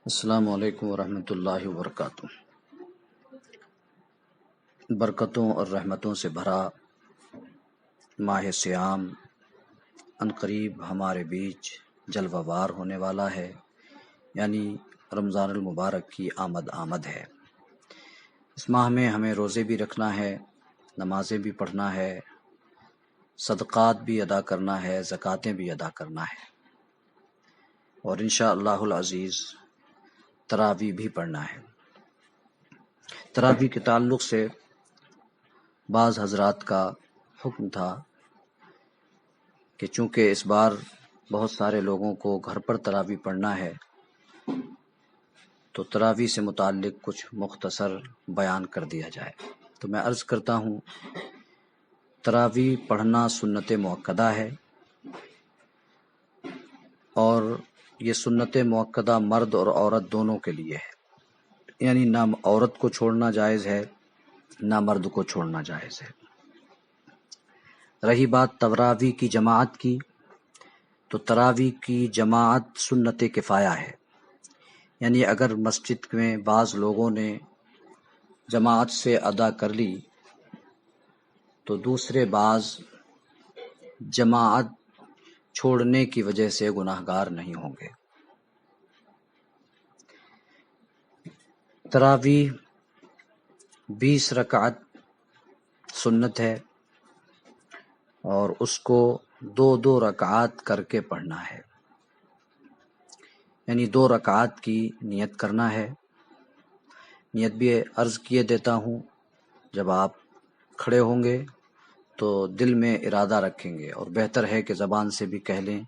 السلام علیکم ورحمۃ اللہ وبرکاتہ۔ برکتوں اور رحمتوں سے بھرا ماہ صیام عنقریب ہمارے بیچ جلوہ وار ہونے والا ہے، یعنی رمضان المبارک کی آمد ہے۔ اس ماہ میں ہمیں روزے بھی رکھنا ہے، نمازیں بھی پڑھنا ہے، صدقات بھی ادا کرنا ہے، زکاتیں بھی ادا کرنا ہے، اور انشاءاللہ العزیز تراویح بھی پڑھنا ہے۔ تراویح کے تعلق سے بعض حضرات کا حکم تھا کہ چونکہ اس بار بہت سارے لوگوں کو گھر پر تراویح پڑھنا ہے تو تراویح سے متعلق کچھ مختصر بیان کر دیا جائے۔ تو میں عرض کرتا ہوں، تراویح پڑھنا سنت مؤکدہ ہے، اور یہ سنت مؤکدہ مرد اور عورت دونوں کے لیے ہے، یعنی نہ عورت کو چھوڑنا جائز ہے نہ مرد کو چھوڑنا جائز ہے۔ رہی بات تراویح کی جماعت کی، تو تراویح کی جماعت سنت کفایہ ہے، یعنی اگر مسجد میں بعض لوگوں نے جماعت سے ادا کر لی تو دوسرے بعض جماعت چھوڑنے کی وجہ سے گناہگار نہیں ہوں گے۔ تراویح 20 رکعت سنت ہے، اور اس کو 2 رکعات کر کے پڑھنا ہے، یعنی 2 رکعات کی نیت کرنا ہے۔ نیت بھی عرض کیے دیتا ہوں، جب آپ کھڑے ہوں گے تو دل میں ارادہ رکھیں گے، اور بہتر ہے کہ زبان سے بھی کہہ لیں،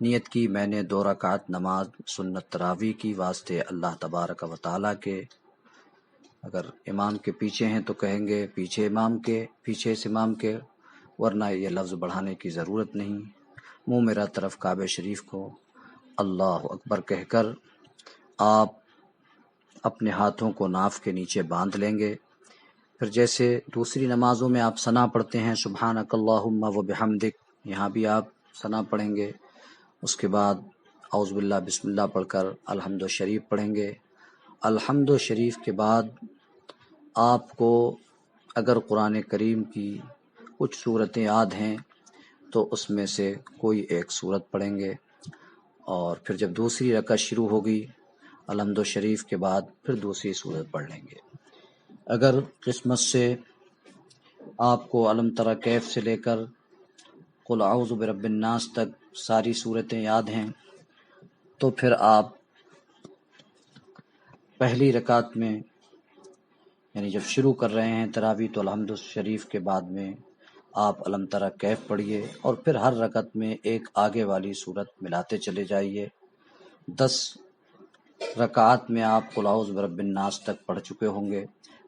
نیت کی میں نے 2 رکعت نماز سنت تراویح کی واسطے اللہ تبارک و تعالیٰ کے۔ اگر امام کے پیچھے ہیں تو کہیں گے پیچھے سے امام کے، ورنہ یہ لفظ بڑھانے کی ضرورت نہیں۔ منہ میرا طرف کعبہ شریف کو اللہ اکبر کہہ کر آپ اپنے ہاتھوں کو ناف کے نیچے باندھ لیں گے۔ پھر جیسے دوسری نمازوں میں آپ ثنا پڑھتے ہیں سبحانک اللہم و بحمدک، یہاں بھی آپ ثنا پڑھیں گے۔ اس کے بعد اعوذ باللہ بسم اللہ پڑھ کر الحمد شریف پڑھیں گے۔ الحمد شریف کے بعد آپ کو اگر قرآن کریم کی کچھ صورتیں یاد ہیں تو اس میں سے کوئی ایک صورت پڑھیں گے، اور پھر جب دوسری رکعت شروع ہوگی الحمد شریف کے بعد پھر دوسری صورت پڑھ لیں گے۔ اگر قسمت سے آپ کو الم تری کیف سے لے کر قل اعوذ برب الناس تک ساری صورتیں یاد ہیں تو پھر آپ پہلی رکعت میں، یعنی جب شروع کر رہے ہیں تراویح، تو الحمد شریف کے بعد میں آپ الم تری کیف پڑھیے، اور پھر ہر رکعت میں ایک آگے والی صورت ملاتے چلے جائیے۔ 10 رکعات میں آپ قل اعوذ برب الناس تک پڑھ چکے ہوں گے،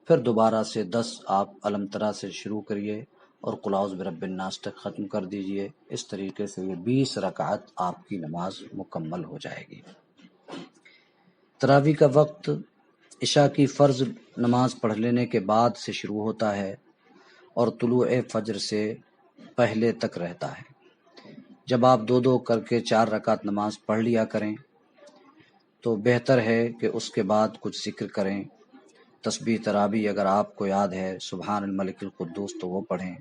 پھر دوبارہ سے 10 آپ الم تری سے شروع کریے اور قل اعوذ برب الناس تک ختم کر دیجئے۔ اس طریقے سے یہ 20 رکعت آپ کی نماز مکمل ہو جائے گی۔ تراویح کا وقت عشاء کی فرض نماز پڑھ لینے کے بعد سے شروع ہوتا ہے اور طلوع فجر سے پہلے تک رہتا ہے۔ جب آپ 2 کر کے 4 رکعت نماز پڑھ لیا کریں تو بہتر ہے کہ اس کے بعد کچھ ذکر کریں۔ تسبیح تراویح اگر آپ کو یاد ہے سبحان الملک القدوس تو وہ پڑھیں،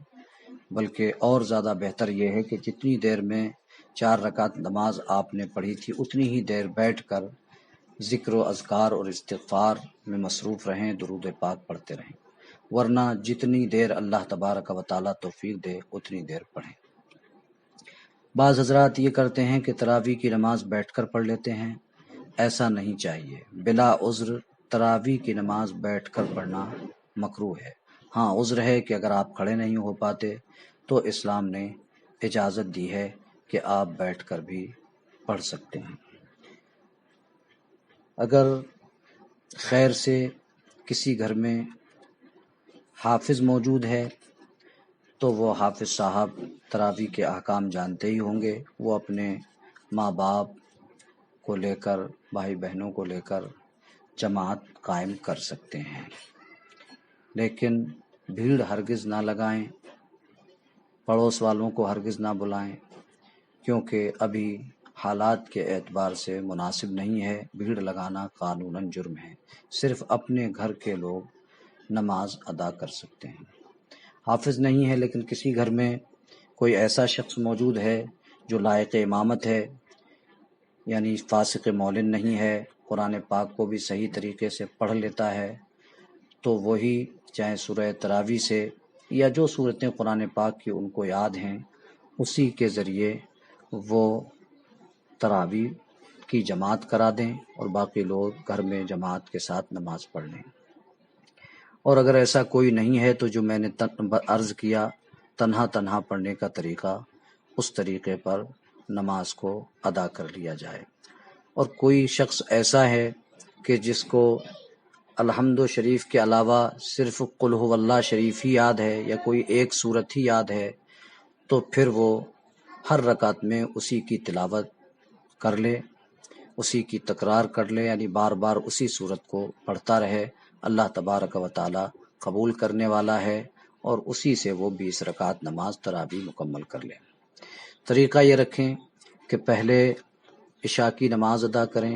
بلکہ اور زیادہ بہتر یہ ہے کہ جتنی دیر میں 4 رکعت نماز آپ نے پڑھی تھی اتنی ہی دیر بیٹھ کر ذکر و اذکار اور استغفار میں مصروف رہیں، درود پاک پڑھتے رہیں، ورنہ جتنی دیر اللہ تبارک و تعالیٰ توفیق دے اتنی دیر پڑھیں۔ بعض حضرات یہ کرتے ہیں کہ تراویح کی نماز بیٹھ کر پڑھ لیتے ہیں، ایسا نہیں چاہیے۔ بلا عذر تراویح کی نماز بیٹھ کر پڑھنا مکروہ ہے۔ ہاں عذر ہے کہ اگر آپ کھڑے نہیں ہو پاتے تو اسلام نے اجازت دی ہے کہ آپ بیٹھ کر بھی پڑھ سکتے ہیں۔ اگر خیر سے کسی گھر میں حافظ موجود ہے تو وہ حافظ صاحب تراویح کے احکام جانتے ہی ہوں گے، وہ اپنے ماں باپ کو لے کر، بھائی بہنوں کو لے کر جماعت قائم کر سکتے ہیں، لیکن بھیڑ ہرگز نہ لگائیں، پڑوس والوں کو ہرگز نہ بلائیں، کیونکہ ابھی حالات کے اعتبار سے مناسب نہیں ہے، بھیڑ لگانا قانوناً جرم ہے، صرف اپنے گھر کے لوگ نماز ادا کر سکتے ہیں۔ حافظ نہیں ہے لیکن کسی گھر میں کوئی ایسا شخص موجود ہے جو لائق امامت ہے، یعنی فاسق مولن نہیں ہے، قرآن پاک کو بھی صحیح طریقے سے پڑھ لیتا ہے، تو وہی چاہے سورہ تراویح سے یا جو صورتیں قرآن پاک کی ان کو یاد ہیں اسی کے ذریعے وہ تراویح کی جماعت کرا دیں اور باقی لوگ گھر میں جماعت کے ساتھ نماز پڑھ لیں۔ اور اگر ایسا کوئی نہیں ہے تو جو میں نے عرض کیا تنہا پڑھنے کا طریقہ، اس طریقے پر نماز کو ادا کر لیا جائے۔ اور کوئی شخص ایسا ہے کہ جس کو الحمد شریف کے علاوہ صرف قل هو اللہ شریف ہی یاد ہے یا کوئی ایک سورت ہی یاد ہے، تو پھر وہ ہر رکعت میں اسی کی تلاوت کر لے، اسی کی تکرار کر لے، یعنی بار بار اسی سورت کو پڑھتا رہے۔ اللہ تبارک و تعالی قبول کرنے والا ہے اور اسی سے وہ 20 رکعت نماز تراویح مکمل کر لے۔ طریقہ یہ رکھیں کہ پہلے عشاء کی نماز ادا کریں،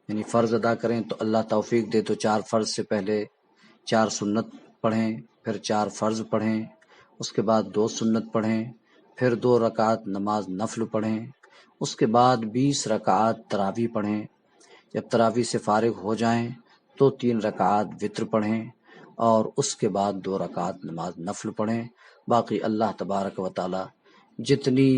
یعنی فرض ادا کریں، تو اللہ توفیق دے تو 4 فرض سے پہلے 4 سنت پڑھیں، پھر 4 فرض پڑھیں، اس کے بعد 2 سنت پڑھیں، پھر 2 رکعت نماز نفل پڑھیں، اس کے بعد 20 رکعت تراویح پڑھیں۔ جب تراویح سے فارغ ہو جائیں تو 3 رکعت وتر پڑھیں اور اس کے بعد 2 رکعت نماز نفل پڑھیں۔ باقی اللہ تبارک و تعالی جتنی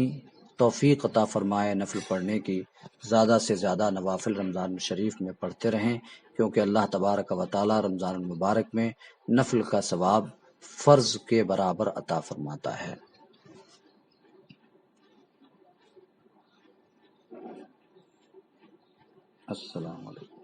توفیق عطا فرمائے نفل پڑھنے کی، زیادہ سے زیادہ نوافل رمضان شریف میں پڑھتے رہیں، کیونکہ اللہ تبارک و تعالی رمضان المبارک میں نفل کا ثواب فرض کے برابر عطا فرماتا ہے۔ السلام علیکم۔